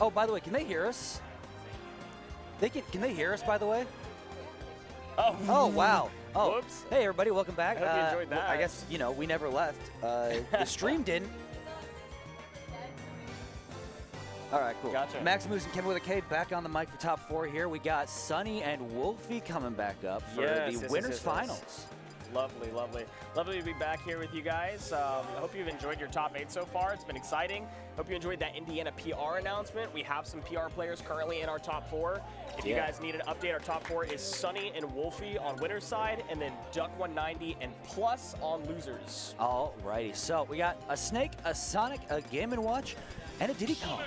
Oh, by the way, can they hear us? Can they hear us, by the way? Oh, wow. Oh, Whoops. Hey, everybody, welcome back. I hope you enjoyed that. I guess, you know, we never left. The stream didn't. All right, cool. Gotcha. Maximus and Kevin with a K back on the mic for top 4 here. We got Sunny and Woulphy coming back up for the winners finals. Lovely, lovely. Lovely to be back here with you guys. I hope you've enjoyed your top 8 so far. It's been exciting. Hope you enjoyed that Indiana PR announcement. We have some PR players currently in our top 4. If you guys need an update, our top 4 is Sunny and Woulphy on winner's side, and then Duck 190 and Plus on losers. All righty. So we got a Snake, a Sonic, a Game & Watch, and a Diddy Kong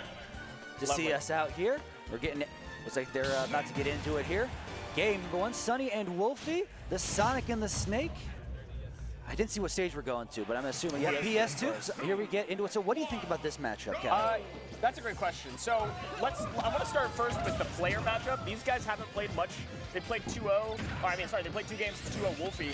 to see us out here. We're getting, looks like they're about to get into it here. Game number 1, Sunny and Woulphy, the Sonic and the Snake. I didn't see what stage we're going to, but I'm assuming, yeah, PS2. So here we get into it. So what do you think about this matchup, Kevin? That's a great question. So I want to start first with the player matchup. These guys haven't played much. They played 2-0, they played 2 games 2-0 Woulphy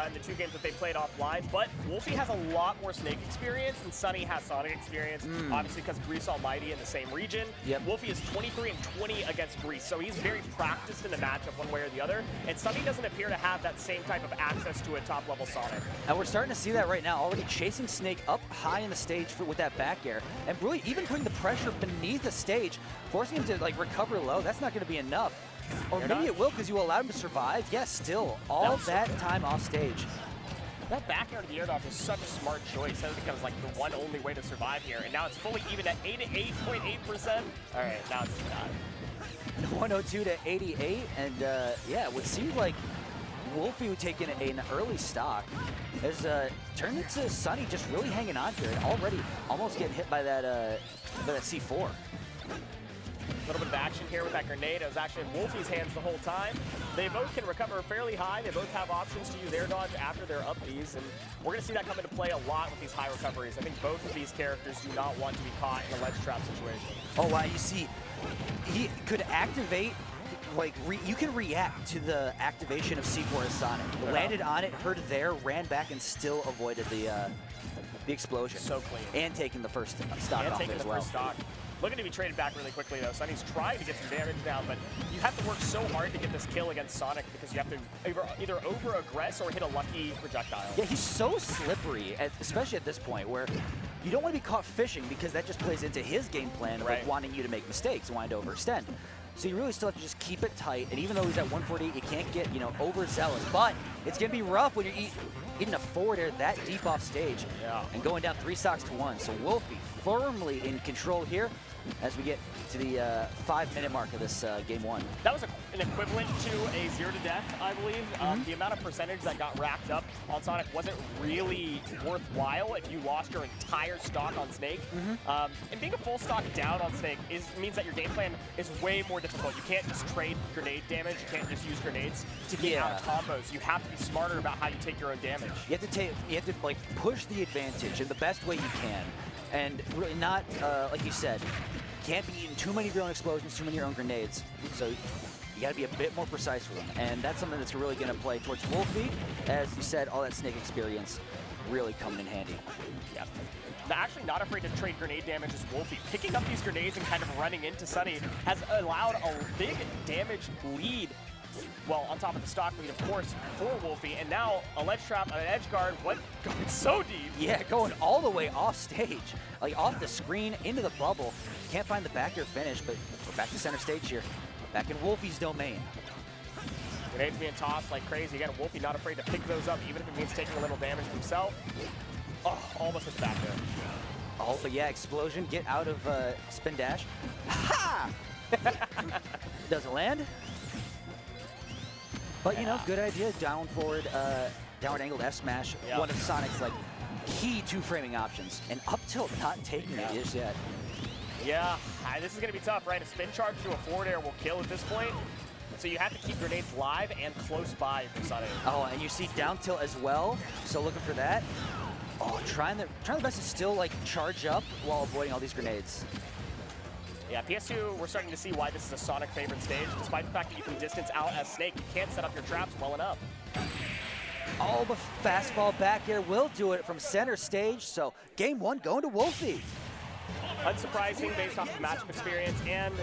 in the 2 games that they played offline. But Woulphy has a lot more Snake experience and Sunny has Sonic experience, obviously because Grease Almighty in the same region. Yep. Woulphy is 23-20 against Grease, so he's very practiced in the matchup one way or the other. And Sunny doesn't appear to have that same type of access to a top-level Sonic. And we're starting to see that right now, already chasing Snake up high in the stage with that back air, and really even putting the pressure beneath the stage, forcing him to like recover low. That's not going to be enough. Or maybe it will because you allow him to survive. Yes, still, all that time off stage. That back air to the air dodge is such a smart choice. That becomes like the one only way to survive here. And now it's fully even at 88.8%. All right, now it's not. 102 to 88, and yeah, it would seem like Woulphy would take in an early stock. As turned into Sunny just really hanging on here and already almost getting hit by that C4. A little bit of action here with that grenade. It was actually in Woulphy's hands the whole time. They both can recover fairly high. They both have options to use air dodge after they're up these, and we're going to see that come into play a lot with these high recoveries. I think both of these characters do not want to be caught in a ledge trap situation. Oh, wow, you see, he could activate, like, you can react to the activation of C4 as Sonic. Landed on it, heard there, ran back, and still avoided the explosion. So clean. And taking the first stock off as well. Looking to be traded back really quickly, though. Sunny's trying to get some damage down, but you have to work so hard to get this kill against Sonic because you have to either over-aggress or hit a lucky projectile. Yeah, he's so slippery, especially at this point, where you don't want to be caught fishing because that just plays into his game plan of like wanting you to make mistakes and wanting to overextend. So you really still have to just keep it tight, and even though he's at 148, you can't get, you know, overzealous. But it's going to be rough when you're eating a forward air that deep off stage and going down 3 stocks to 1. So Woulphy firmly in control here as we get to the 5-minute mark of this game 1. That was an equivalent to a 0 to death, I believe. The amount of percentage that got racked up on Sonic wasn't really worthwhile if you lost your entire stock on Snake. And being a full stock down on Snake means that your game plan is way more difficult. You can't just trade grenade damage. You can't just use grenades to get out of combos. You have to be smarter about how you take your own damage. You have to like push the advantage in the best way you can. And really not, like you said, can't be eating too many of your own explosions, too many of your own grenades. So you got to be a bit more precise with them. And that's something that's really going to play towards Woulphy. As you said, all that Snake experience really coming in handy. Yeah. Actually not afraid to trade grenade damage as Woulphy. Picking up these grenades and kind of running into Sunny has allowed a big damage lead. Well, on top of the stock lead, of course, for Woulphy, and now a ledge trap, an edge guard, going so deep. Yeah, going all the way off stage, like off the screen, into the bubble. Can't find the back air finish, but we're back to center stage here. Back in Woulphy's domain. Grenades being tossed like crazy. Again, Woulphy not afraid to pick those up, even if it means taking a little damage himself. Oh, almost hit the back there. Oh, but yeah, explosion, get out of spin dash. Ha! Doesn't land. But, you know, good idea. Downward angled F smash, one of Sonic's, like, key 2-framing options. And up tilt not taking it just yet. Yeah, this is going to be tough, right? A spin charge to a forward air will kill at this point. So you have to keep grenades live and close by for Sonic. Oh, and you see down tilt as well. So looking for that. Oh, trying the best to still, like, charge up while avoiding all these grenades. Yeah, PS2, we're starting to see why this is a Sonic favorite stage. Despite the fact that you can distance out as Snake, you can't set up your traps well enough. Oh, the fastball back air will do it from center stage. So game 1 going to Woulphy. unsurprising based off of matchup experience. And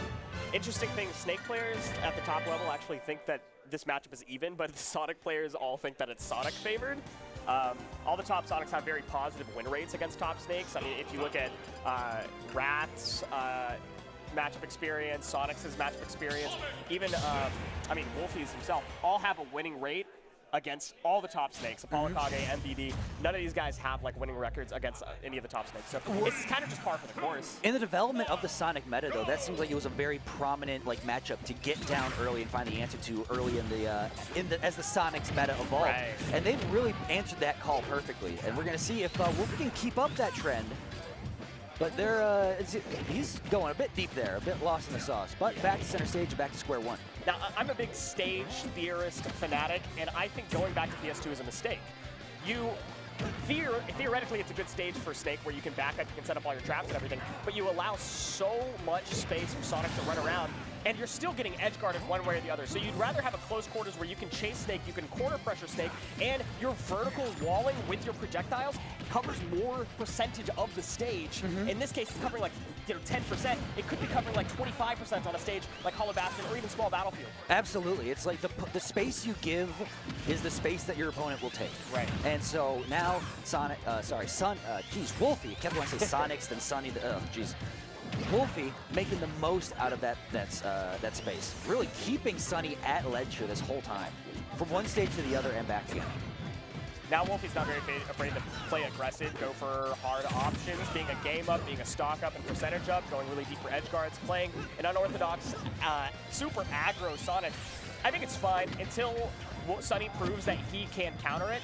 interesting thing, Snake players at the top level actually think that this matchup is even, but the Sonic players all think that it's Sonic favored. All the top Sonics have very positive win rates against top Snakes. I mean, if you look at Rat's matchup experience, Sonic's matchup experience, even, I mean, Woulphy's himself, all have a winning rate against all the top Snakes, Apollo Kage, MVD. None of these guys have like winning records against any of the top Snakes. So it's kind of just par for the course. In the development of the Sonic meta, though, that seems like it was a very prominent like matchup to get down early and find the answer to early in the as the Sonic's meta evolved. Right. And they've really answered that call perfectly. And we're going to see if Woulphy can keep up that trend. But he's going a bit deep there, a bit lost in the sauce. But back to center stage, back to square one. Now, I'm a big stage theorist fanatic, and I think going back to PS2 is a mistake. Theoretically, it's a good stage for Snake where you can back up, you can set up all your traps and everything, but you allow so much space for Sonic to run around, and you're still getting edge guarded one way or the other. So you'd rather have a close quarters where you can chase Snake, you can corner pressure Snake, and your vertical walling with your projectiles covers more percentage of the stage. In this case, it's covering like 10%. It could be covering like 25% on a stage like Hollow Bastion or even Small Battlefield. Absolutely. It's like the space you give is the space that your opponent will take. Right. And so now Woulphy, I kept wanting to say Sonics, then Sunny, Woulphy making the most out of that space. Really keeping Sunny at ledge here this whole time. From one stage to the other and back again. Now Woulphy's not very afraid to play aggressive, go for hard options, being a game up, being a stock up and percentage up, going really deep for edge guards, playing an unorthodox, super aggro Sonic. I think it's fine until Sunny proves that he can counter it.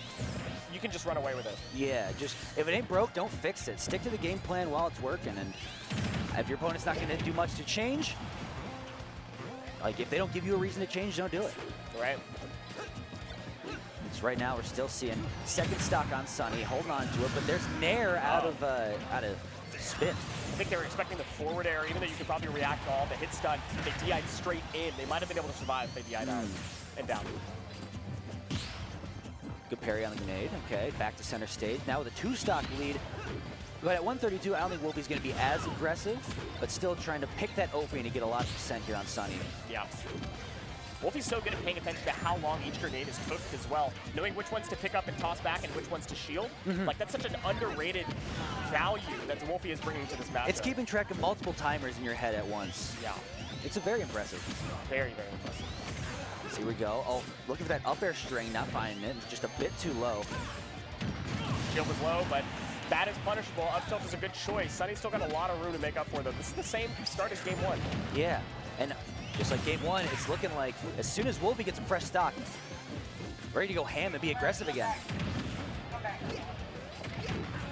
You can just run away with it. Yeah, just if it ain't broke, don't fix it. Stick to the game plan while it's working, and if your opponent's not going to do much to change, like if they don't give you a reason to change, don't do it. Right. Right now, we're still seeing second stock on Sunny, holding on to it, but there's Nair out of spin. I think they were expecting the forward air, even though you could probably react to all the hit stun. They DI'd straight in. They might have been able to survive if they DI'd out and down. Good parry on the grenade. Okay, back to center stage. Now with a 2-stock lead. But at 132, I don't think Woulphy's going to be as aggressive, but still trying to pick that opening to get a lot of percent here on Sunny. Yeah. Woulphy's so good at paying attention to how long each grenade is cooked as well. Knowing which ones to pick up and toss back and which ones to shield. Like, that's such an underrated value that Woulphy is bringing to this matchup. It's keeping track of multiple timers in your head at once. Yeah. It's very impressive. Very, very impressive. So here we go. Oh, looking for that up air string, not finding it. It's just a bit too low. Shield was low, but that is punishable. Up tilt is a good choice. Sunny's still got a lot of room to make up for, though. This is the same start as game one. Yeah. And just like game one, it's looking like as soon as Woulphy gets a fresh stock, ready to go ham and be aggressive again.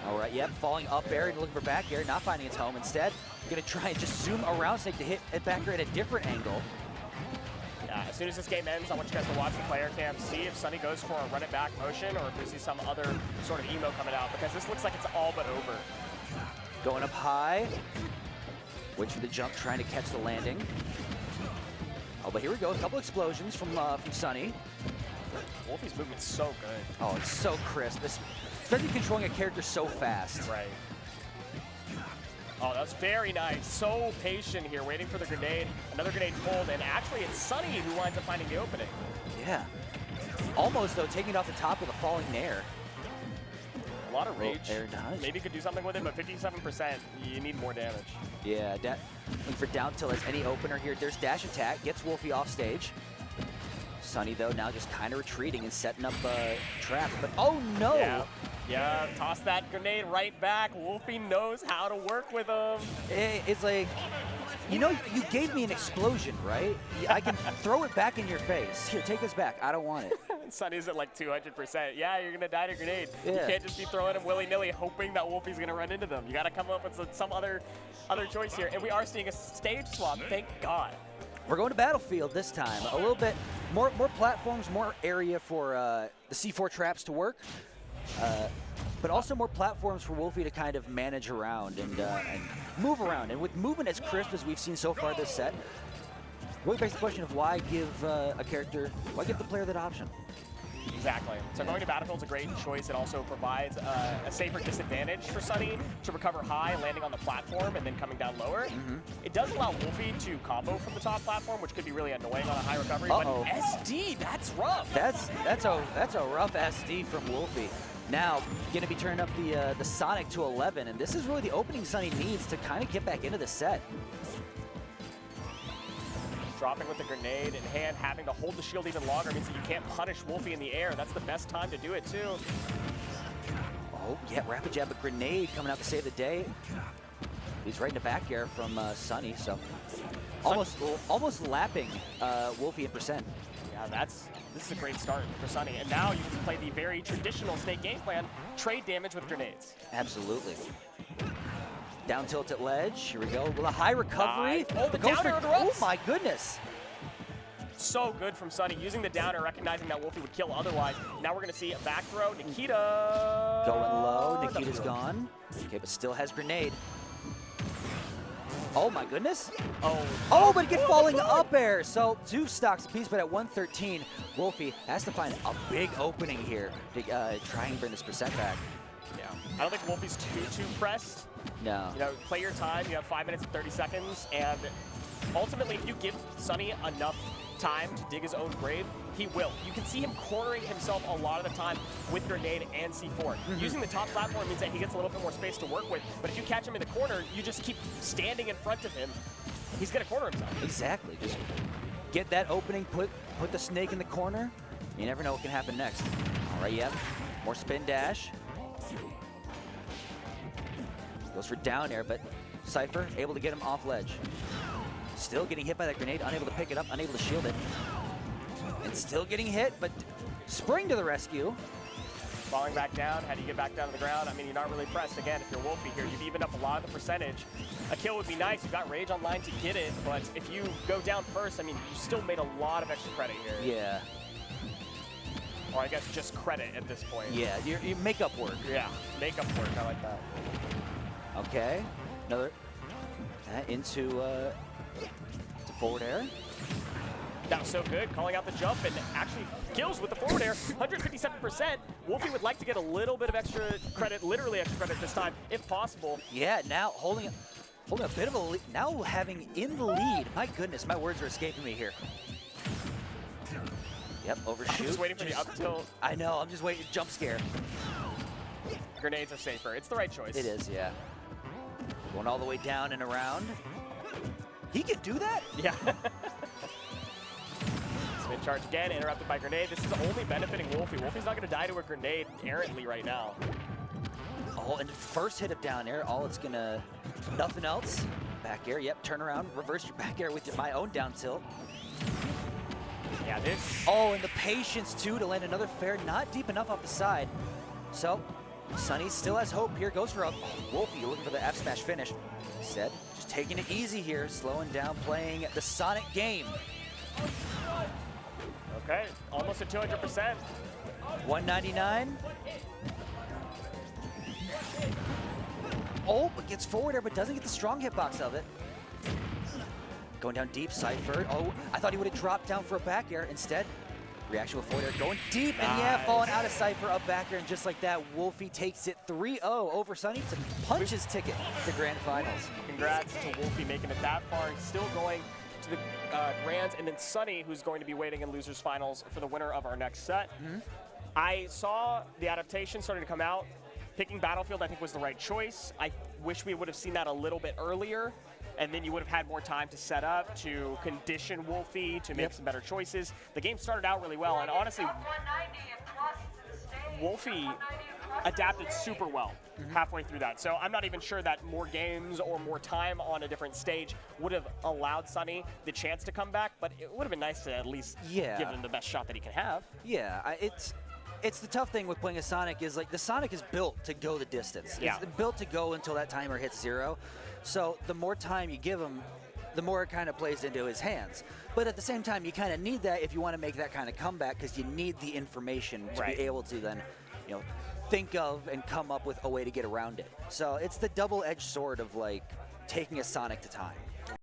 All right, yep, falling up air, looking for back air, not finding its home. Instead, gonna try and just zoom around Snake to hit it back air at a different angle. Yeah, as soon as this game ends, I want you guys to watch the player cam, see if Sunny goes for a run it back motion or if we see some other sort of emo coming out, because this looks like it's all but over. Going up high. Wait for the jump, trying to catch the landing. Oh, but here we go. A couple explosions from Sunny. Woulphy's movement's so good. Oh, it's so crisp. Especially controlling a character so fast. Right. Oh, that was very nice. So patient here, waiting for the grenade. Another grenade pulled, and actually it's Sunny who winds up finding the opening. Yeah. Almost, though, taking it off the top with a falling Nair. A lot of rage. Air dodge. Maybe could do something with it, but 57%, you need more damage. Yeah, looking for down tilt as any opener here. There's dash attack, gets Woulphy off stage. Sunny, though, now just kind of retreating and setting up a trap. But oh no! Yeah, toss that grenade right back. Woulphy knows how to work with him. It's like, you know, you gave me an explosion, right? I can throw it back in your face. Here, take this back. I don't want it. Sunny's at like 200%. Yeah, you're going to die to a grenade. Yeah. You can't just be throwing them willy-nilly hoping that Woulphy's going to run into them. You got to come up with some other choice here. And we are seeing a stage swap, thank God. We're going to Battlefield this time. A little bit more platforms, more area for the C4 traps to work. But also more platforms for Woulphy to kind of manage around and move around. And with movement as crisp as we've seen so far this set, really begs the question of why give the player that option? Exactly. So going to Battlefield's a great choice. It also provides a safer disadvantage for Sunny to recover high, landing on the platform, and then coming down lower. It does allow Woulphy to combo from the top platform, which could be really annoying on a high recovery. But SD, that's rough. That's a rough SD from Woulphy. Now, going to be turning up the Sonic to 11, and this is really the opening Sunny needs to kind of get back into the set. Dropping with the grenade in hand, having to hold the shield even longer means that you can't punish Woulphy in the air. That's the best time to do it, too. Oh, yeah, rapid jab, a grenade coming out to save the day. He's right in the back air from Sunny, so almost lapping Woulphy in percent. Yeah, this is a great start for Sunny. And now you can play the very traditional Snake game plan, trade damage with grenades. Absolutely. Down tilt at ledge. Here we go. With a high recovery. Oh, the downer interrupts. Oh my goodness. So good from Sunny, using the downer, recognizing that Woulphy would kill otherwise. Now we're going to see a back throw. Nikita. Going low. Nikita's gone. Okay, but still has grenade. Oh my goodness. Oh, but get falling up air. So 2 stocks apiece, but at 113, Woulphy has to find a big opening here to try and bring this percent back. Yeah. I don't think Woulphy's too pressed. No. You know, play your time. You have 5 minutes and 30 seconds, and ultimately, if you give Sunny enough time to dig his own grave, he will. You can see him cornering himself a lot of the time with grenade and C4. Using the top platform means that he gets a little bit more space to work with, but if you catch him in the corner, you just keep standing in front of him, he's going to corner himself. Exactly. Just get that opening, put the snake in the corner. You never know what can happen next. All right, yep. More spin dash. Goes for down air, but Cypher able to get him off ledge. Still getting hit by that grenade, unable to pick it up, unable to shield it. And still getting hit, but Spring to the rescue. Falling back down, how do you get back down to the ground? I mean, you're not really pressed. Again, if you're Woulphy here, you've evened up a lot of the percentage. A kill would be nice. You've got Rage online to get it, but if you go down first, I mean, you still made a lot of extra credit here. Yeah. Or I guess just credit at this point. Yeah, your makeup work. Yeah, makeup work, I like that. Okay, another into to forward air. That was so good, calling out the jump and actually kills with the forward air, 157%. Woulphy would like to get a little bit of extra credit, literally extra credit this time, if possible. Yeah, now holding a bit of a lead, now having in the lead. My goodness, my words are escaping me here. Yep, overshoot. I'm just waiting for the up tilt. I know, I'm just waiting, jump scare. Grenades are safer, it's the right choice. It is, yeah. Going all the way down and around. He can do that? Yeah. Spin charge again, interrupted by grenade. This is only benefiting Woulphy. Woulphy's not going to die to a grenade errantly right now. Oh, and first hit of down air, all it's going to, nothing else. Back air, yep, turn around, reverse your back air with my own down tilt. Yeah, this. Oh, and the patience, too, to land another fair, not deep enough off the side. So, Sunny still has hope here, goes for a Woulphy looking for the F smash finish. Instead, just taking it easy here, slowing down, playing the Sonic game. Okay, almost at 200%. 199. Oh, but gets forward air, but doesn't get the strong hitbox of it. Going down deep, Cypher. Oh, I thought he would have dropped down for a back air. Instead, reaction with forward air going deep, and yeah, falling out of Cypher, up back air, and just like that, Woulphy takes it 3-0 over Sunny to punch his ticket to Grand Finals. Congrats to Woulphy making it that far, still going to the Grands, and then Sunny, who's going to be waiting in Losers Finals for the winner of our next set. I saw the adaptation starting to come out. Picking Battlefield, I think, was the right choice. I wish we would have seen that a little bit earlier, and then you would have had more time to set up, to condition Woulphy, to make some better choices. The game started out really well, and honestly, Woulphy adapted super well halfway through that. So I'm not even sure that more games or more time on a different stage would have allowed Sunny the chance to come back, but it would have been nice to at least give him the best shot that he can have. Yeah, it's the tough thing with playing a Sonic is, like, the Sonic is built to go the distance. Yeah. It's built to go until that timer hits 0. So the more time you give him, the more it kind of plays into his hands. But at the same time, you kind of need that if you want to make that kind of comeback, because you need the information to be able to then, you know, think of and come up with a way to get around it. So it's the double-edged sword of, like, taking a Sonic to time.